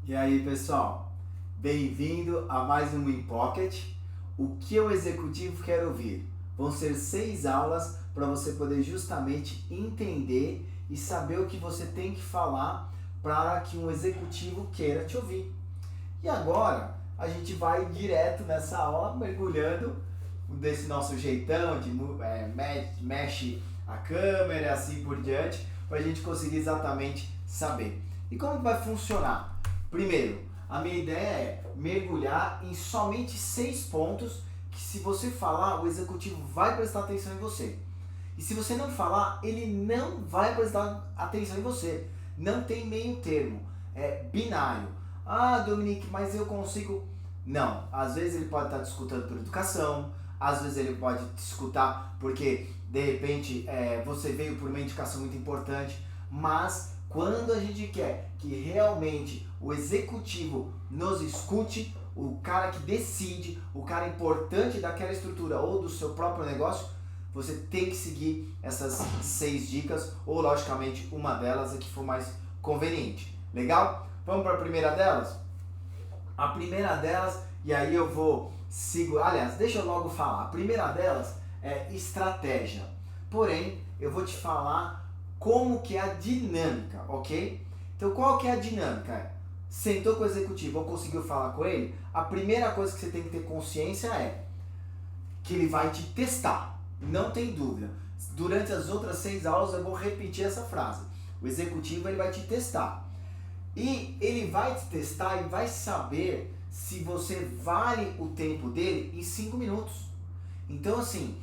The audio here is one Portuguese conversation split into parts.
E aí, pessoal, bem-vindo a mais um WinPocket. O que o executivo quer ouvir? Vão ser 6 aulas para você poder justamente entender e saber o que você tem que falar para que um executivo queira te ouvir. E agora, a gente vai direto nessa aula, mergulhando desse nosso jeitão de mexe a câmera e assim por diante, para a gente conseguir exatamente saber. E como vai funcionar? Primeiro, a minha ideia é mergulhar em somente 6 pontos que, se você falar, o executivo vai prestar atenção em você. E se você não falar, ele não vai prestar atenção em você. Não tem meio termo, é binário. Ah, Dominique, mas eu consigo... Não, às vezes ele pode estar te escutando por educação, às vezes ele pode te escutar porque, de repente, você veio por uma indicação muito importante, mas quando a gente quer que realmente o executivo nos escute, o cara que decide, o cara importante daquela estrutura ou do seu próprio negócio, você tem que seguir essas 6 dicas, ou logicamente uma delas é que for mais conveniente. Legal? Vamos para a primeira delas? A primeira delas, e aí eu vou segurar, aliás, deixa eu logo falar. A primeira delas é estratégia. Porém, eu vou te falar como que é a dinâmica, ok? Então, qual que é a dinâmica? Sentou com o executivo ou conseguiu falar com ele? A primeira coisa que você tem que ter consciência é que ele vai te testar. Não tem dúvida. Durante as outras 6 aulas eu vou repetir essa frase. O executivo ele vai te testar. E ele vai te testar e vai saber se você vale o tempo dele em 5 minutos. Então, assim,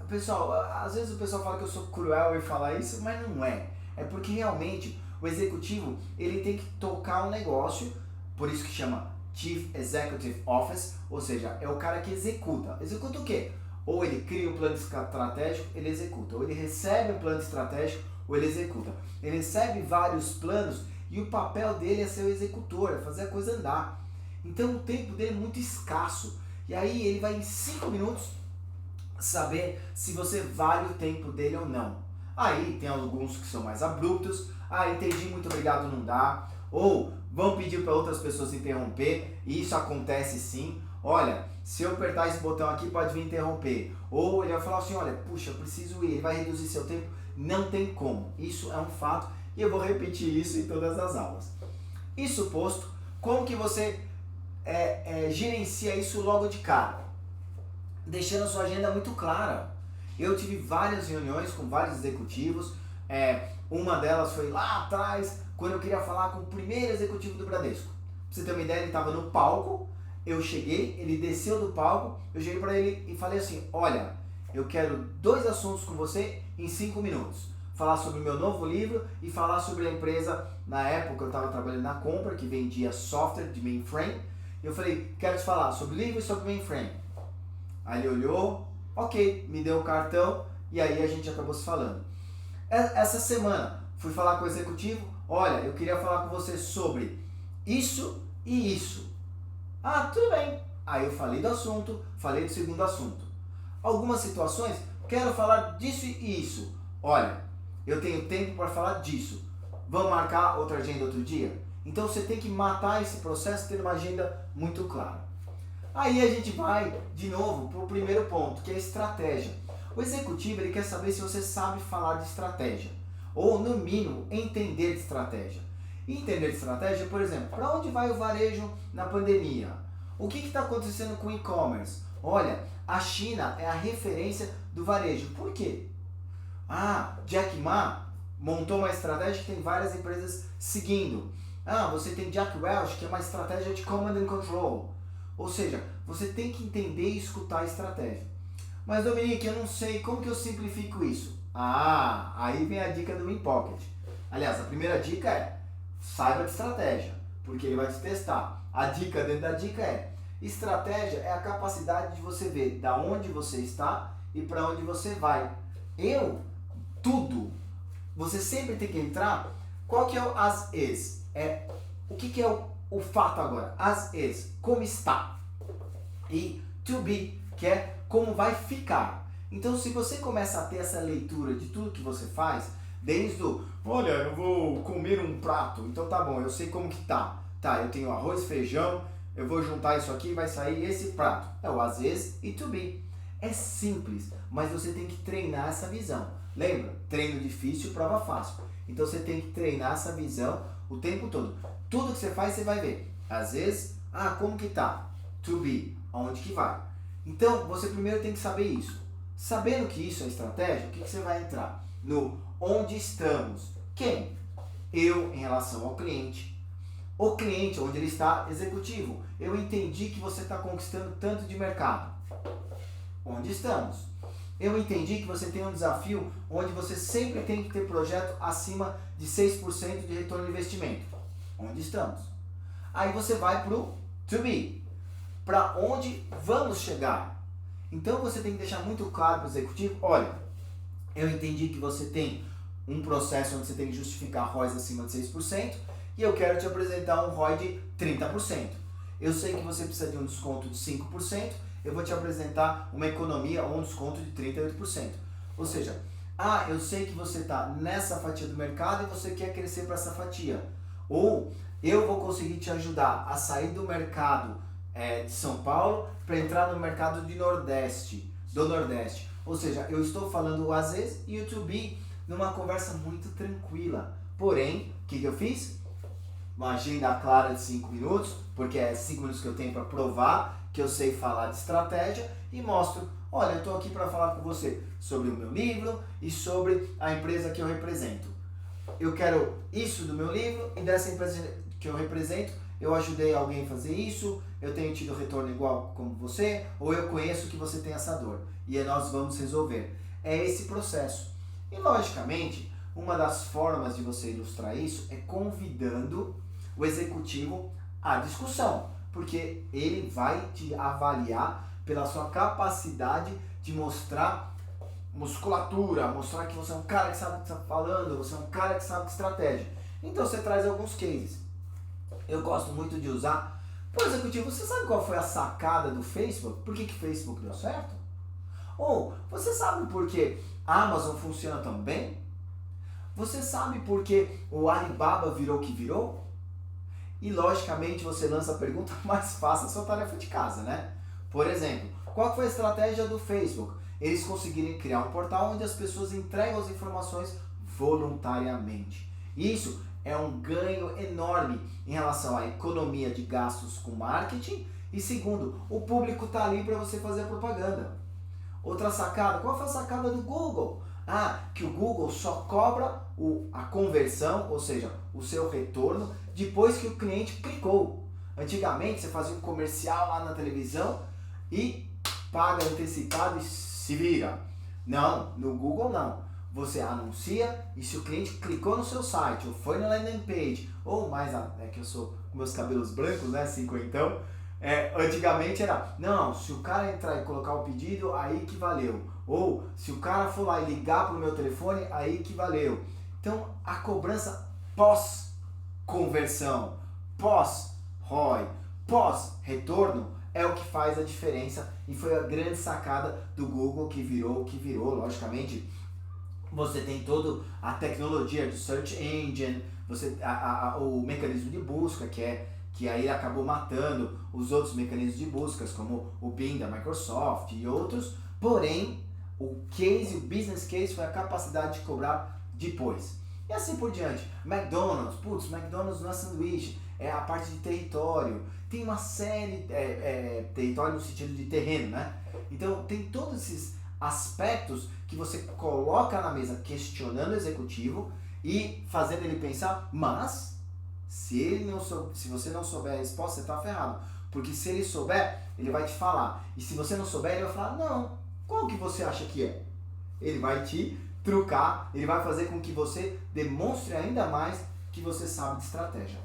pessoal, às vezes o pessoal fala que eu sou cruel em falar isso, mas não é. É porque realmente o executivo ele tem que tocar um negócio, por isso que chama Chief Executive Office, ou seja, é o cara que executa. Executa o quê? Ou ele cria um plano estratégico, ele executa. Ou ele recebe um plano estratégico, ou ele executa. Ele recebe vários planos e o papel dele é ser o executor, é fazer a coisa andar. Então o tempo dele é muito escasso. E aí ele vai em 5 minutos saber se você vale o tempo dele ou não. Aí tem alguns que são mais abruptos. Ah, entendi, muito obrigado, não dá. Ou vão pedir para outras pessoas interromper, e isso acontece sim. Olha, se eu apertar esse botão aqui pode vir interromper. Ou ele vai falar assim, olha, puxa, eu preciso ir, ele vai reduzir seu tempo. Não tem como, isso é um fato e eu vou repetir isso em todas as aulas. Isso posto, como que você gerencia isso logo de cara? Deixando a sua agenda muito clara. Eu tive várias reuniões com vários executivos, uma delas foi lá atrás, quando eu queria falar com o primeiro executivo do Bradesco. Pra você ter uma ideia, ele estava no palco, eu cheguei, ele desceu do palco, eu cheguei para ele e falei assim, olha, eu quero 2 assuntos com você em 5 minutos. Falar sobre o meu novo livro e falar sobre a empresa, na época eu estava trabalhando na Compra, que vendia software de mainframe. Eu falei, quero te falar sobre o livro e sobre o mainframe. Aí ele olhou, ok, me deu o cartão e aí a gente acabou se falando. Essa semana fui falar com o executivo, olha, eu queria falar com você sobre isso e isso. Ah, tudo bem. Aí eu falei do assunto, falei do segundo assunto. Algumas situações, quero falar disso e isso. Olha, eu tenho tempo para falar disso. Vamos marcar outra agenda outro dia? Então você tem que matar esse processo tendo uma agenda muito clara. Aí a gente vai, de novo, para o primeiro ponto, que é a estratégia. O executivo ele quer saber se você sabe falar de estratégia. Ou, no mínimo, entender de estratégia. E entender de estratégia, por exemplo, para onde vai o varejo na pandemia? O que está acontecendo com o e-commerce? Olha, a China é a referência do varejo. Por quê? Ah, Jack Ma montou uma estratégia que tem várias empresas seguindo. Ah, você tem Jack Welch, que é uma estratégia de command and control. Ou seja, você tem que entender e escutar a estratégia. Mas, Dominique, eu não sei, como que eu simplifico isso? Ah, aí vem a dica do WinPocket. Aliás, a primeira dica é, saiba de estratégia, porque ele vai te testar. A dica dentro da dica é, estratégia é a capacidade de você ver da onde você está e para onde você vai. Tudo. Você sempre tem que entrar. Qual que é o as is? O que é o fato agora? As is, como está. E to be, que é como vai ficar. Então, se você começa a ter essa leitura de tudo que você faz, desde o, olha, eu vou comer um prato, então tá bom, eu sei como que tá. Tá, eu tenho arroz, feijão, eu vou juntar isso aqui e vai sair esse prato. É o as is e to be. É simples, mas você tem que treinar essa visão. Lembra? Treino difícil, prova fácil. Então você tem que treinar essa visão o tempo todo. Tudo que você faz, você vai ver. Às vezes, como que tá? To be, aonde que vai? Então, você primeiro tem que saber isso. Sabendo que isso é estratégia, o que você vai entrar? No onde estamos. Quem? Eu em relação ao cliente. O cliente, onde ele está, executivo. Eu entendi que você está conquistando tanto de mercado. Onde estamos? Eu entendi que você tem um desafio onde você sempre tem que ter projeto acima de 6% de retorno de investimento. Onde estamos? Aí você vai para o to be. Para onde vamos chegar? Então você tem que deixar muito claro para o executivo, olha, eu entendi que você tem um processo onde você tem que justificar ROIs acima de 6% e eu quero te apresentar um ROI de 30%. Eu sei que você precisa de um desconto de 5%, eu vou te apresentar uma economia ou um desconto de 38%. Ou seja, eu sei que você está nessa fatia do mercado e você quer crescer para essa fatia. Ou eu vou conseguir te ajudar a sair do mercado de São Paulo para entrar no mercado do Nordeste. Ou seja, eu estou falando o às vezes e o to be numa conversa muito tranquila. Porém, o que eu fiz? Uma agenda clara de 5 minutos, porque é 5 minutos que eu tenho para provar que eu sei falar de estratégia e mostro, olha, eu estou aqui para falar com você sobre o meu livro e sobre a empresa que eu represento. Eu quero isso do meu livro e dessa empresa que eu represento, eu ajudei alguém a fazer isso, eu tenho tido retorno igual como você, ou eu conheço que você tem essa dor e nós vamos resolver. É esse processo. E logicamente, uma das formas de você ilustrar isso é convidando o executivo à discussão, porque ele vai te avaliar pela sua capacidade de mostrar musculatura, mostrar que você é um cara que sabe o que está falando, você é um cara que sabe de estratégia. Então você traz alguns cases. Eu gosto muito de usar. Por executivo, você sabe qual foi a sacada do Facebook? Por que o Facebook deu certo? Ou você sabe por que a Amazon funciona tão bem? Você sabe por que o Alibaba virou o que virou? E logicamente você lança a pergunta mais fácil da sua tarefa de casa, né? Por exemplo, qual foi a estratégia do Facebook? Eles conseguirem criar um portal onde as pessoas entregam as informações voluntariamente. Isso é um ganho enorme em relação à economia de gastos com marketing e segundo, o público está ali para você fazer a propaganda. Outra sacada, qual foi a sacada do Google? Que o Google só cobra a conversão, ou seja, o seu retorno, depois que o cliente clicou. Antigamente você fazia um comercial lá na televisão e paga antecipado e se vira. Não, no Google não. Você anuncia e se o cliente clicou no seu site, ou foi na landing page, ou mais, que eu sou com meus cabelos brancos, né, cinquentão, antigamente era, não, se o cara entrar e colocar o pedido, aí que valeu. Ou se o cara for lá e ligar pro meu telefone, aí que valeu. Então, a cobrança pós-conversão, pós-ROI, pós-retorno, é o que faz a diferença e foi a grande sacada do Google que virou o que virou, logicamente. Você tem toda a tecnologia do Search Engine, o mecanismo de busca, que aí acabou matando os outros mecanismos de buscas, como o Bing da Microsoft e outros, porém, o business case foi a capacidade de cobrar depois. E assim por diante. McDonald's não é sanduíche, é a parte de território. Tem uma série, território no sentido de terreno, né? Então tem todos esses aspectos que você coloca na mesa questionando o executivo e fazendo ele pensar, mas se você não souber a resposta, você está ferrado. Porque se ele souber, ele vai te falar. E se você não souber, ele vai falar, não, qual que você acha que é? Ele vai te trucar, ele vai fazer com que você demonstre ainda mais que você sabe de estratégia.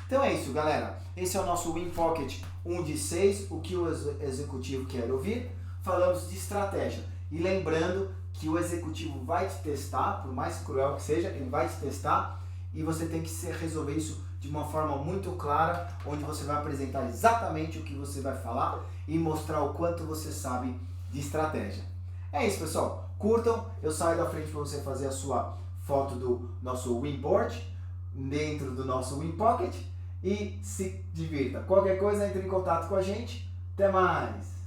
Então é isso, galera. Esse é o nosso Win Pocket 1 de 6, o que o executivo quer ouvir. Falamos de estratégia. E lembrando que o executivo vai te testar, por mais cruel que seja, ele vai te testar e você tem que resolver isso de uma forma muito clara, onde você vai apresentar exatamente o que você vai falar e mostrar o quanto você sabe de estratégia. É isso, pessoal. Curtam, eu saio da frente para você fazer a sua foto do nosso Winboard dentro do nosso Win Pocket e se divirta. Qualquer coisa, entre em contato com a gente. Até mais!